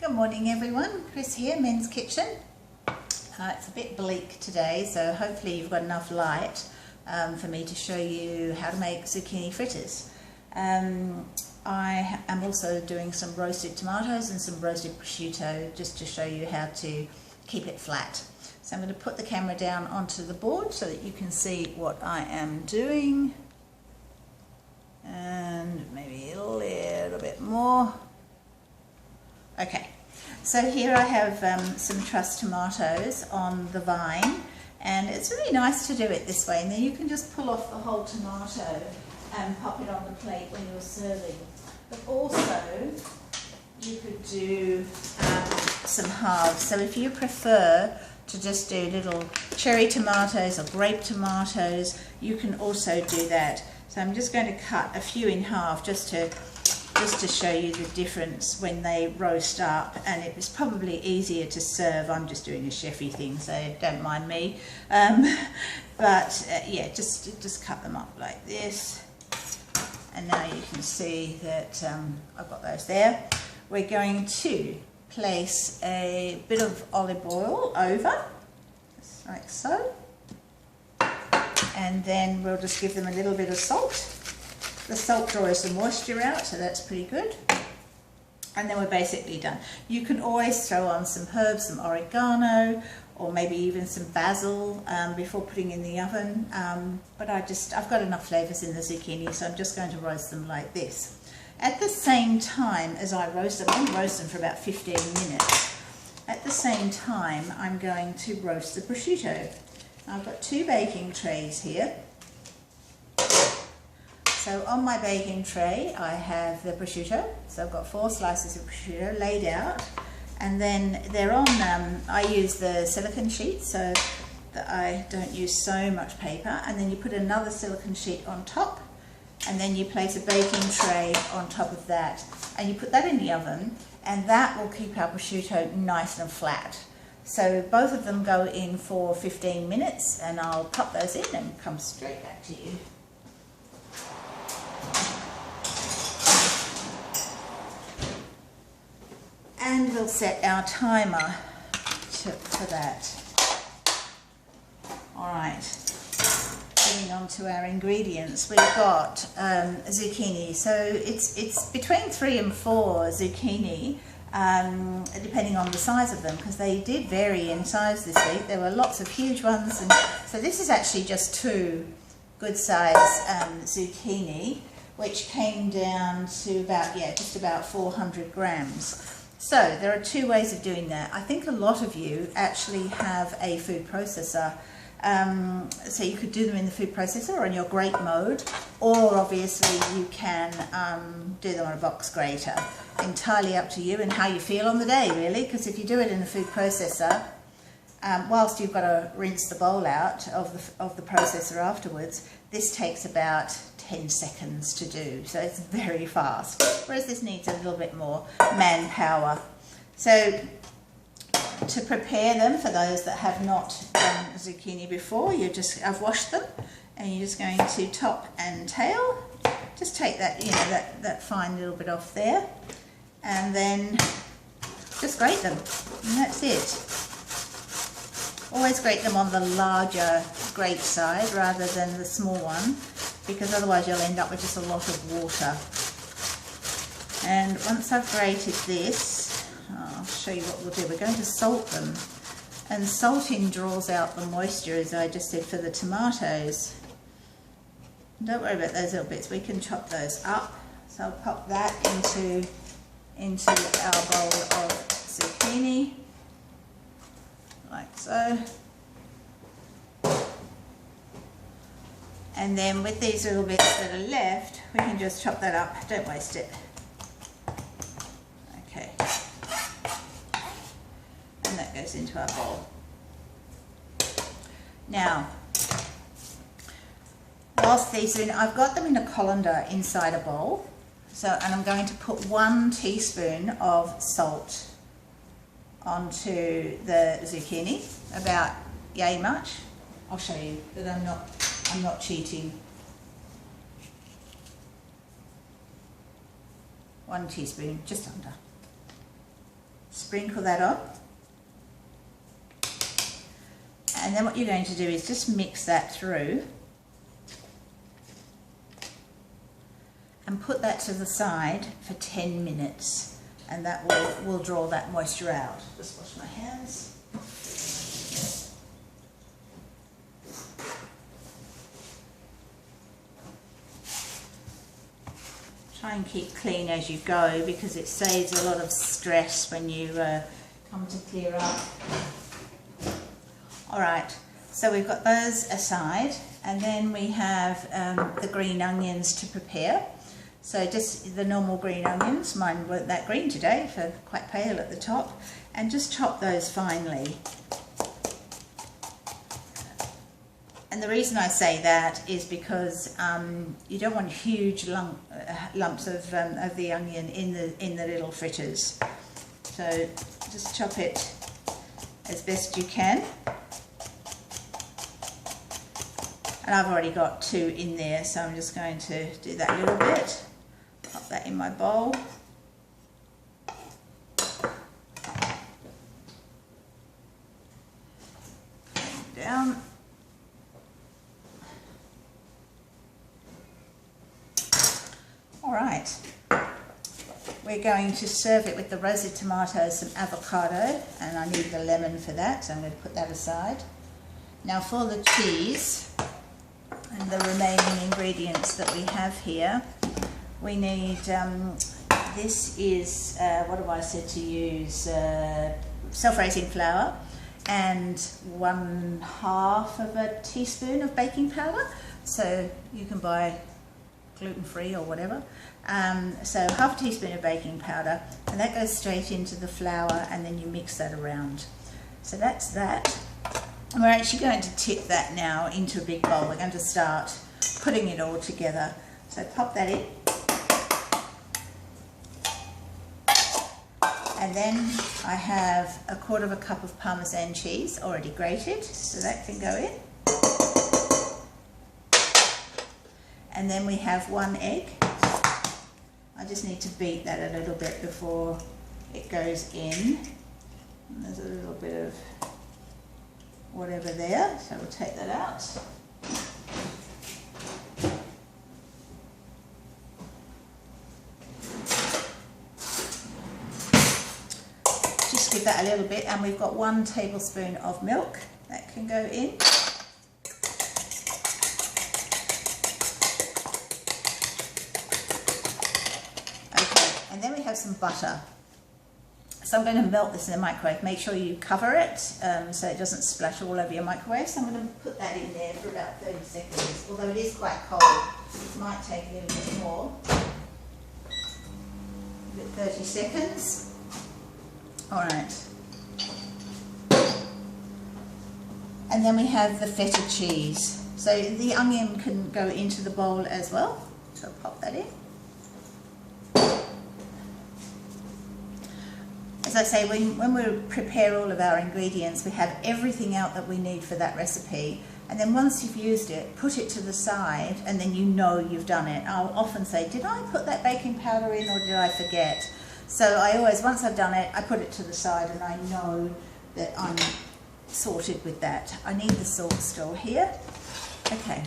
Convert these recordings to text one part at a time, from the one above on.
Good morning everyone, Chris here, Men's Kitchen. It's a bit bleak today, so hopefully you've got enough light for me to show you how to make zucchini fritters. I am also doing some roasted tomatoes and some roasted prosciutto just to show you how to keep it flat. So I'm going to put the camera down onto the board so that you can see what I am doing. And maybe a little bit more. Okay, so here I have some truss tomatoes on the vine, and it's really nice to do it this way, and then you can just pull off the whole tomato and pop it on the plate when you're serving. But also you could do some halves, so if you prefer to just do little cherry tomatoes or grape tomatoes, you can also do that. So I'm just going to cut a few in half just to show you the difference when they roast up, and it was probably easier to serve. I'm just doing a chefy thing, so don't mind me. Yeah, just cut them up like this, and now you can see that I've got those there. We're going to place a bit of olive oil over, just like so, and then we'll just give them a little bit of salt. The salt draws the moisture out, so that's pretty good. And then we're basically done. You can always throw on some herbs, some oregano, or maybe even some basil before putting in the oven. But I've got enough flavours in the zucchini, so I'm just going to roast them like this. At the same time as I roast them, I'm going to roast them for about 15 minutes. At the same time, I'm going to roast the prosciutto. I've got two baking trays here. So on my baking tray I have the prosciutto, so I've got 4 slices of prosciutto laid out, and then they're on, I use the silicone sheet so that I don't use so much paper, and then you put another silicone sheet on top, and then you place a baking tray on top of that, and you put that in the oven, and that will keep our prosciutto nice and flat. So both of them go in for 15 minutes, and I'll pop those in and come straight back to you. And we'll set our timer for that. Alright, getting on to our ingredients. We've got zucchini, so it's between 3 and 4 zucchini, depending on the size of them, because they did vary in size this week. There were lots of huge ones, and so this is actually just 2 good size zucchini, which came down to about, just about 400 grams. So there are 2 ways of doing that. I think a lot of you actually have a food processor, so you could do them in the food processor or in your grate mode, or obviously you can do them on a box grater. Entirely up to you and how you feel on the day, really, because if you do it in the food processor, whilst you've got to rinse the bowl out of the processor afterwards, this takes about 10 seconds to do, so it's very fast, whereas this needs a little bit more manpower. So to prepare them, for those that have not done zucchini before, I've washed them, and you're just going to top and tail, just take that, that fine little bit off there, and then just grate them, and that's it. Always grate them on the larger grate side rather than the small one, because otherwise you'll end up with just a lot of water. And once I've grated this, I'll show you what we'll do. We're going to salt them, and salting draws out the moisture, as I just said, for the tomatoes. Don't worry about those little bits, we can chop those up. So I'll pop that into our bowl of zucchini, like so. And then with these little bits that are left, we can just chop that up, don't waste it. Okay. And that goes into our bowl. Now, whilst these are in, I've got them in a colander inside a bowl. And I'm going to put 1 teaspoon of salt onto the zucchini, about yay much. I'll show you that I'm not cheating. 1 teaspoon, just under. sprinkle that on. And then what you're going to do is just mix that through and put that to the side for 10 minutes, and that will draw that moisture out. Just wash my hands. Try and keep clean as you go, because it saves a lot of stress when you come to clear up. Alright, so we've got those aside, and then we have the green onions to prepare. So just the normal green onions, mine weren't that green today, so quite pale at the top, and just chop those finely. And the reason I say that is because you don't want huge lumps of the onion in the little fritters. So just chop it as best you can. And I've already got 2 in there, so I'm just going to do that a little bit. Pop that in my bowl. Down. Alright, we're going to serve it with the roasted tomatoes, some avocado, and I need the lemon for that, so I'm going to put that aside. Now for the cheese and the remaining ingredients that we have here, we need, this is, what have I said to use, self-raising flour, and 1/2 of a teaspoon of baking powder, so you can buy gluten-free or whatever. So 1/2 teaspoon of baking powder, and that goes straight into the flour, and then you mix that around. So that's that. And we're actually going to tip that now into a big bowl. We're going to start putting it all together. So pop that in. And then I have 1/4 cup of Parmesan cheese already grated, so that can go in. And then we have 1 egg. I just need to beat that a little bit before it goes in. And there's a little bit of whatever there, so we'll take that out. Just give that a little bit, and we've got 1 tablespoon of milk that can go in. Some butter. So I'm going to melt this in the microwave. Make sure you cover it so it doesn't splash all over your microwave. So I'm going to put that in there for about 30 seconds. Although it is quite cold, it might take a little bit more. 30 seconds. Alright. And then we have the feta cheese. So the onion can go into the bowl as well. So I'll pop that in. As I say, when we prepare all of our ingredients, we have everything out that we need for that recipe. And then once you've used it, put it to the side, and then you know you've done it. I'll often say, did I put that baking powder in, or did I forget? So I always, once I've done it, I put it to the side, and I know that I'm sorted with that. I need the salt still here. Okay.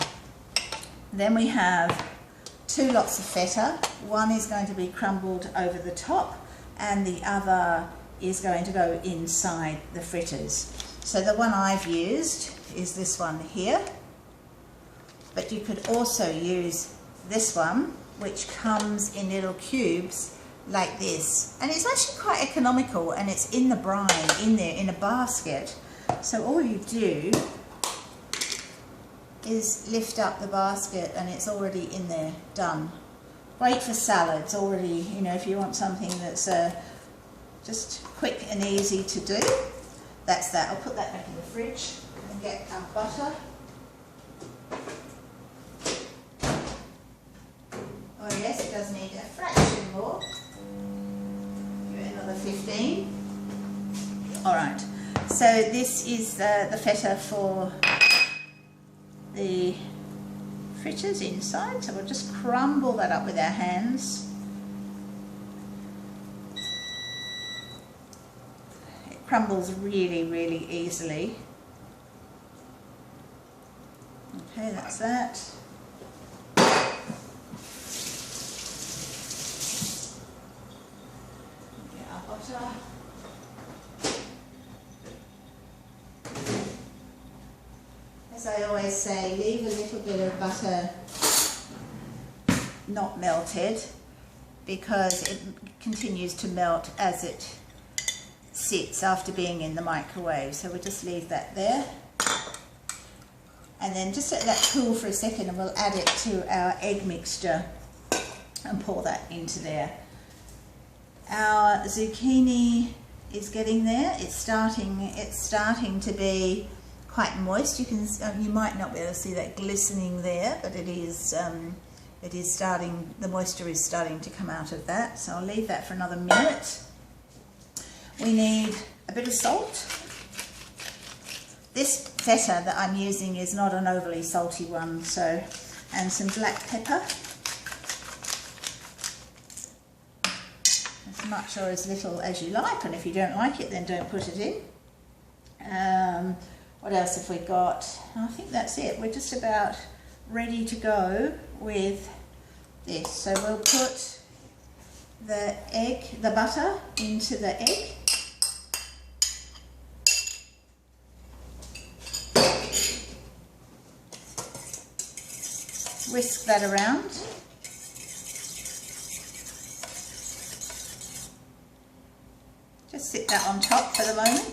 Then we have 2 lots of feta. One is going to be crumbled over the top, and the other is going to go inside the fritters. So the one I've used is this one here, but you could also use this one, which comes in little cubes like this, and it's actually quite economical, and it's in the brine in there in a basket. So all you do is lift up the basket, and it's already in there, done. Great for salads already, you know, if you want something that's just quick and easy to do. That's that. I'll put that back in the fridge and get our butter. Oh yes, it does need a fraction more. Give it another 15. Alright, so this is the feta for the fritters inside, so we'll just crumble that up with our hands. crumbles really, really easily. Okay, that's that. Get our butter. As I always say, leave a little bit of butter not melted, because it continues to melt as it sits after being in the microwave. So we'll just leave that there. And then just let that cool for a second, and we'll add it to our egg mixture and pour that into there. Our zucchini is getting there. It's starting to be quite moist. You might not be able to see that glistening there, but it is starting, the moisture is starting to come out of that. So I'll leave that for another minute. We need a bit of salt. This feta that I'm using is not an overly salty one, so, and some black pepper. As much or as little as you like, and if you don't like it, then don't put it in. What else have we got? I think that's it. We're just about ready to go with this. So we'll put the butter into the egg. Whisk that around. Just sit that on top for the moment.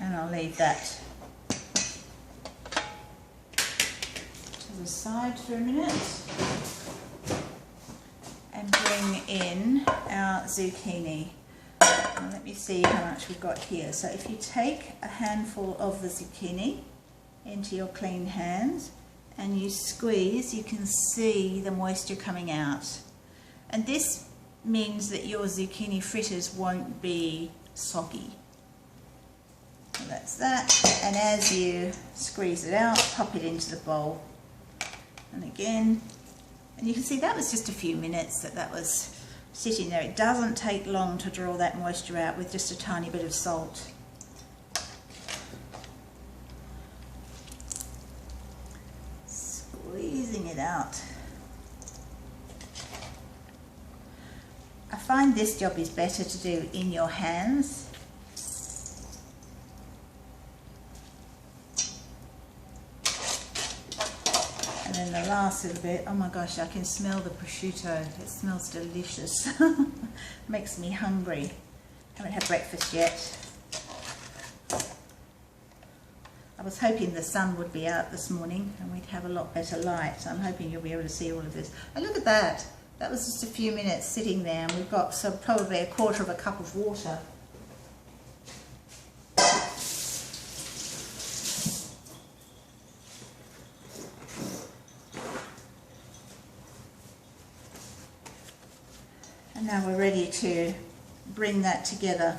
And I'll leave that to the side for a minute. And bring in our zucchini. Now let me see how much we've got here. So if you take a handful of the zucchini into your clean hands and you squeeze, you can see the moisture coming out. And this means that your zucchini fritters won't be soggy. So that's that. And as you squeeze it out, pop it into the bowl. And again, and you can see that was just a few minutes that was sitting there. It doesn't take long to draw that moisture out with just a tiny bit of salt. Squeezing it out. I find this job is better to do in your hands. And then the last little bit, oh my gosh, I can smell the prosciutto. It smells delicious. Makes me hungry. Haven't had breakfast yet. I was hoping the sun would be out this morning and we'd have a lot better light. So I'm hoping you'll be able to see all of this. And look at that. That was just a few minutes sitting there, and we've got probably a quarter of a cup of water. And now we're ready to bring that together.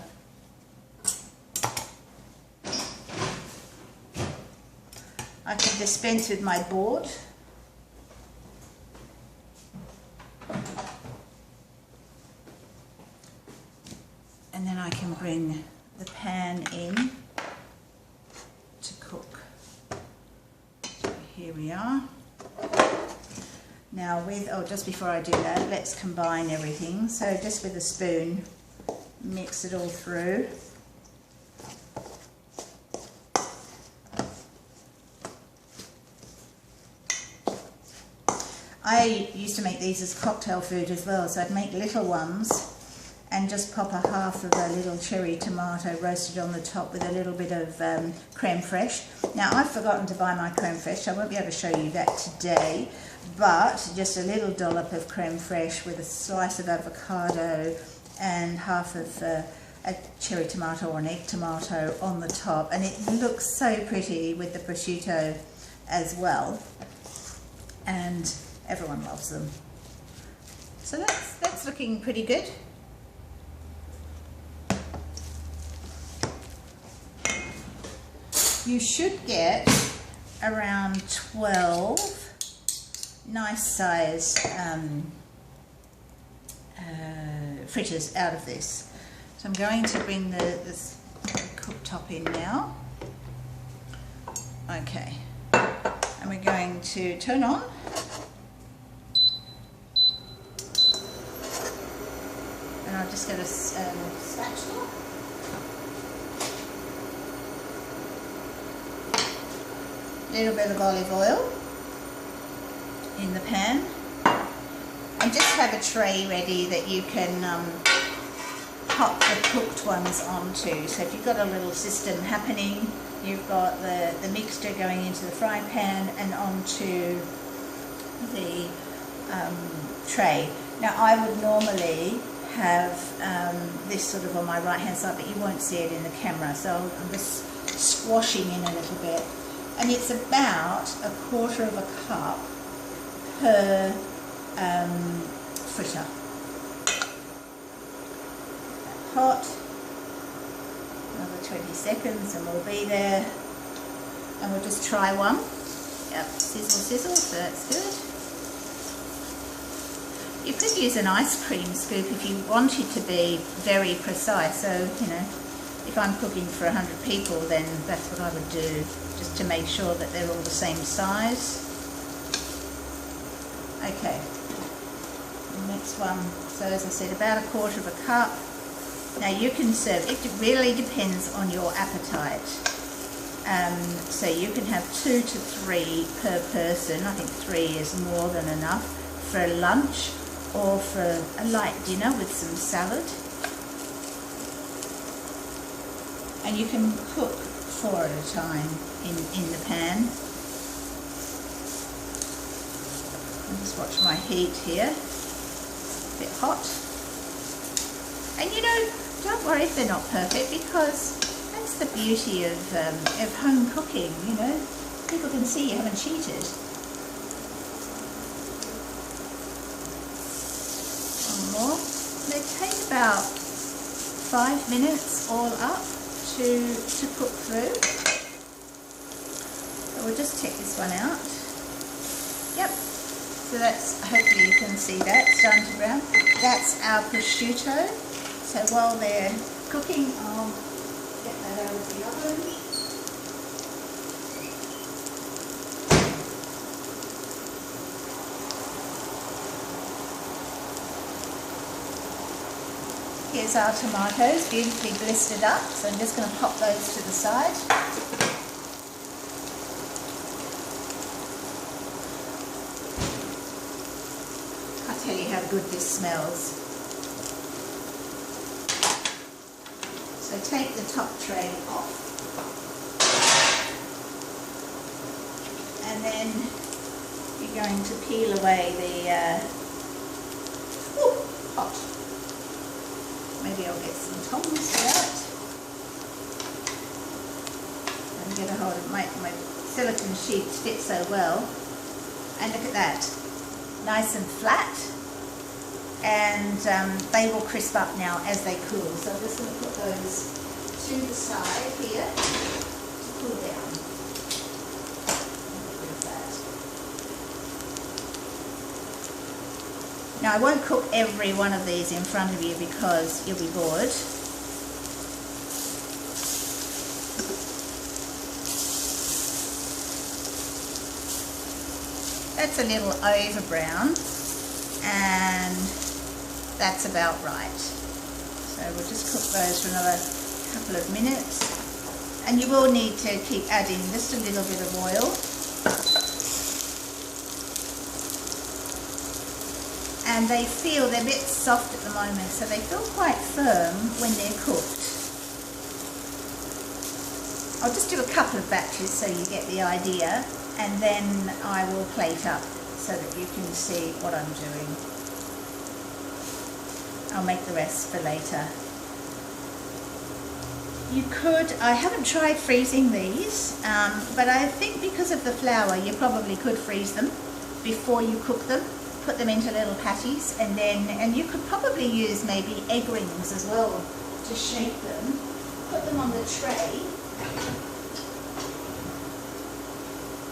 I can dispense with my board. And then I can bring the pan in to cook. So here we are. Now just before I do that, let's combine everything. So just with a spoon, mix it all through. I used to make these as cocktail food as well, so I'd make little ones and just pop a half of a little cherry tomato roasted on the top with a little bit of creme fraiche. Now I've forgotten to buy my creme fraiche, so I won't be able to show you that today, but just a little dollop of creme fraiche with a slice of avocado and half of a cherry tomato or an egg tomato on the top, and it looks so pretty with the prosciutto as well, and everyone loves them. So that's looking pretty good. You should get around 12 nice size fritters out of this. So I'm going to bring this cooktop in now. Okay, and we're going to turn on. And I'll just get a spatula. A little bit of olive oil in the pan. And just have a tray ready that you can pop the cooked ones onto. So if you've got a little system happening, you've got the mixture going into the frying pan and onto the tray. Now I would normally have this sort of on my right hand side, but you won't see it in the camera, so I'm just squashing in a little bit. And it's about 1/4 of a cup per fritter. Hot. Another 20 seconds and we'll be there. And we'll just try one. Yep, sizzle, sizzle, so that's good. You could use an ice cream scoop if you wanted to be very precise. So, you know, if I'm cooking for 100 people, then that's what I would do, just to make sure that they're all the same size. Okay, the next one, so as I said, about 1/4 of a cup. Now you can serve, it really depends on your appetite. So you can have 2 to 3 per person. I think 3 is more than enough for lunch or for a light dinner with some salad. And you can cook 4 at a time in the pan. I'll just watch my heat here. A bit hot. And you know, don't worry if they're not perfect, because that's the beauty of home cooking, you know. People can see you haven't cheated. One more. They take about 5 minutes all up to cook through. So we'll just check this one out. Yep. So that's, hopefully you can see that, starting to brown. That's our prosciutto. So while they're cooking, I'll get that out of the oven. Here's our tomatoes, beautifully blistered up. So I'm just going to pop those to the side. I'll tell you how good this smells. So take the top tray off, and then you're going to peel away the hot. Maybe I'll get some tongs for that. And get a hold of my silicone sheets fit so well. And look at that, nice and flat. And they will crisp up now as they cool. So I'm just going to put those to the side here to cool down. Now I won't cook every one of these in front of you because you'll be bored. That's a little over brown, and that's about right. So we'll just cook those for another couple of minutes. And you will need to keep adding just a little bit of oil. And they're a bit soft at the moment, so they feel quite firm when they're cooked. I'll just do a couple of batches so you get the idea, and then I will plate up so that you can see what I'm doing. I'll make the rest for later. You could, I haven't tried freezing these, but I think because of the flour you probably could freeze them before you cook them. Put them into little patties, and you could probably use maybe egg rings as well to shape them. Put them on the tray.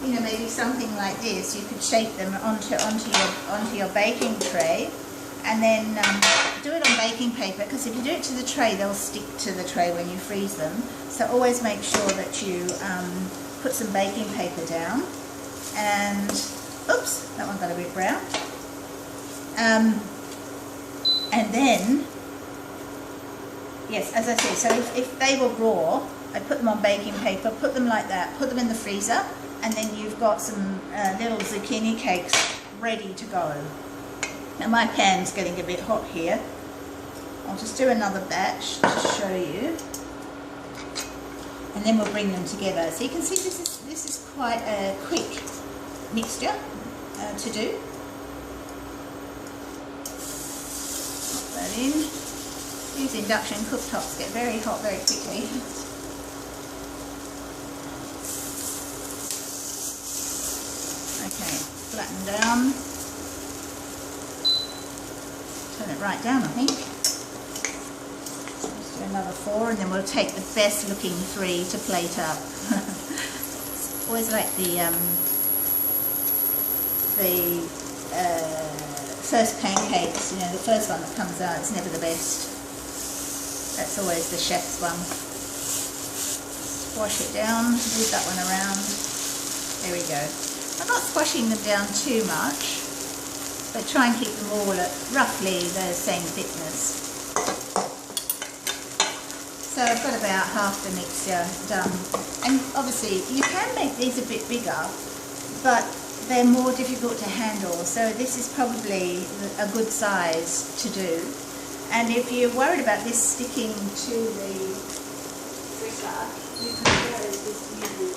you know, maybe something like this, you could shape them onto your baking tray, and then do it on baking paper, because if you do it to the tray, they'll stick to the tray when you freeze them. So always make sure that you put some baking paper down. And oops, that one got a bit brown. And then, yes, as I said, so if they were raw, I put them on baking paper, put them like that, put them in the freezer, and then you've got some little zucchini cakes ready to go. Now my pan's getting a bit hot here. I'll just do another batch to show you, and then we'll bring them together. So you can see this is quite a quick mixture to do. Pop that in. These induction cooktops get very hot very quickly. Okay, flatten down. Turn it right down, I think. Let's do another 4, and then we'll take the best looking 3 to plate up. Always like the first pancakes, you know, the first one that comes out is never the best. That's always the chef's one. Squash it down, move that one around. There we go. I'm not squashing them down too much, but try and keep them all at roughly the same thickness. So I've got about half the mixture done. And obviously you can make these a bit bigger, but they're more difficult to handle. So this is probably a good size to do. And if you're worried about this sticking to the fritter, you can always just use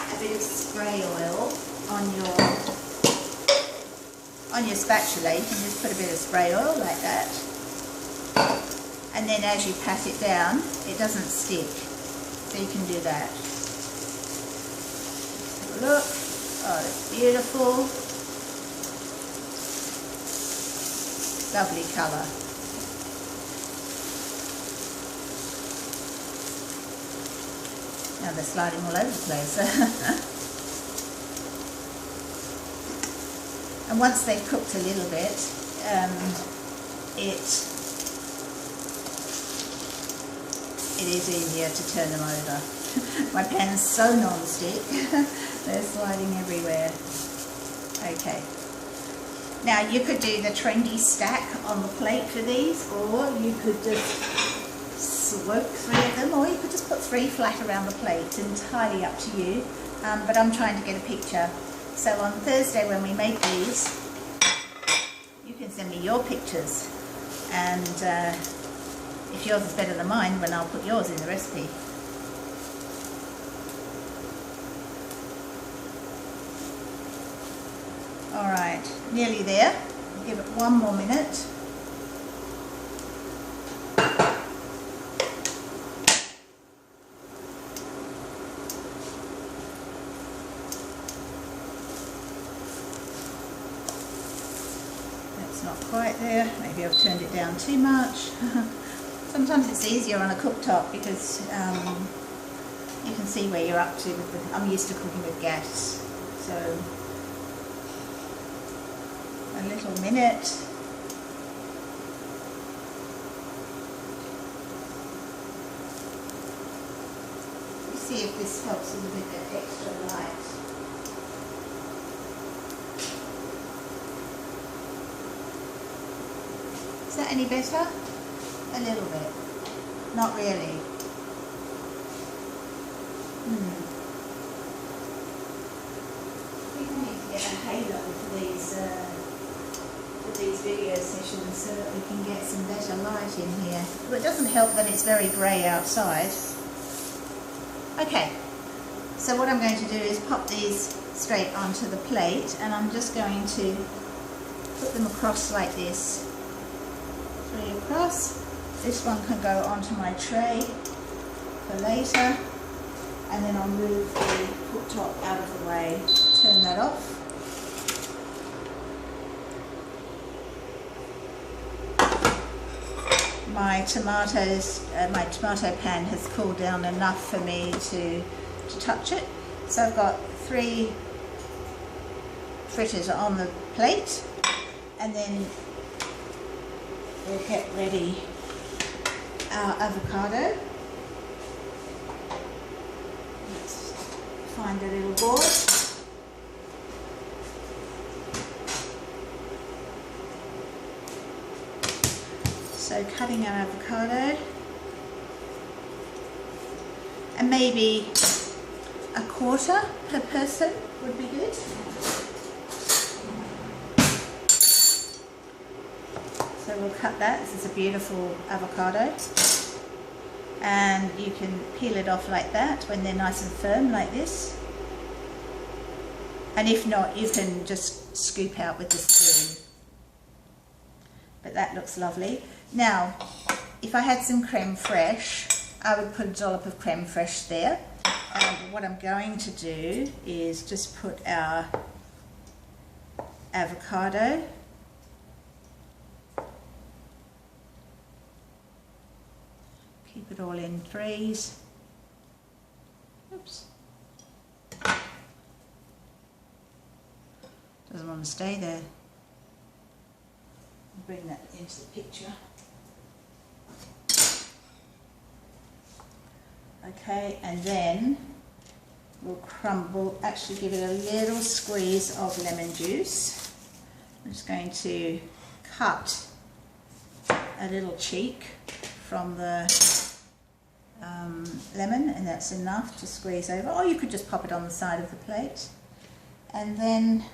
a bit of spray oil on your spatula. You can just put a bit of spray oil like that, and then as you pat it down, it doesn't stick. So you can do that. Have a look. Oh, it's beautiful. Lovely colour. Now they're sliding all over the place. And once they've cooked a little bit, it is easier to turn them over. My pan's so non-stick, they're sliding everywhere. Okay. Now you could do the trendy stack on the plate for these, or you could just swoop 3 of them, or you could just put 3 flat around the plate. Entirely up to you, but I'm trying to get a picture. So on Thursday when we make these, you can send me your pictures, and if yours is better than mine, then I'll put yours in the recipe. Alright, nearly there. Give it 1 more minute. Not quite there. Maybe I've turned it down too much. Sometimes it's easier on a cooktop because you can see where you're up to. I'm used to cooking with gas, so a little minute. Let's see if this helps with a bit of extra light. Is that any better? A little bit. Not really. We need to get a halo for these video sessions so that we can get some better light in here. But it doesn't help that it's very grey outside. Okay, so what I'm going to do is pop these straight onto the plate, and I'm just going to put them across like this. 3 across. This one can go onto my tray for later, and then I'll move the cooktop out of the way. Turn that off. My tomato pan has cooled down enough for me to touch it. So I've got 3 fritters on the plate, and then we'll get ready our avocado. Let's find a little board. So cutting our avocado, and maybe a quarter per person would be good. So we'll cut that. This is a beautiful avocado, and you can peel it off like that when they're nice and firm like this, and if not, you can just scoop out with the spoon. But that looks lovely. Now, if I had some creme fraiche, I would put a dollop of creme fraiche there. What I'm going to do is just put our avocado, keep it all in threes. Oops. Doesn't want to stay there. Bring that into the picture. Okay, and then we'll actually give it a little squeeze of lemon juice. I'm just going to cut a little cheek from the lemon, and that's enough to squeeze over, or you could just pop it on the side of the plate. And then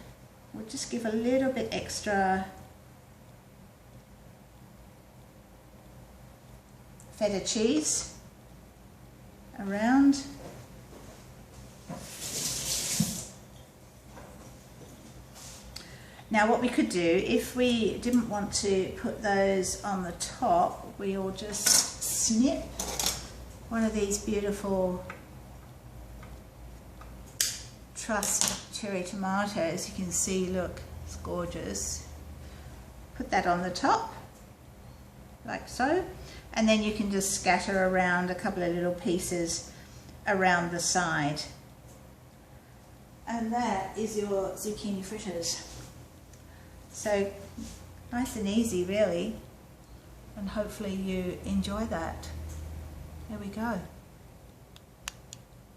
we'll just give a little bit extra feta cheese around. Now what we could do, if we didn't want to put those on the top, we'll just snip one of these beautiful Trust cherry tomatoes. You can see, look, it's gorgeous. Put that on the top, like so. And then you can just scatter around a couple of little pieces around the side. And that is your zucchini fritters. So nice and easy really, and hopefully you enjoy that. There we go.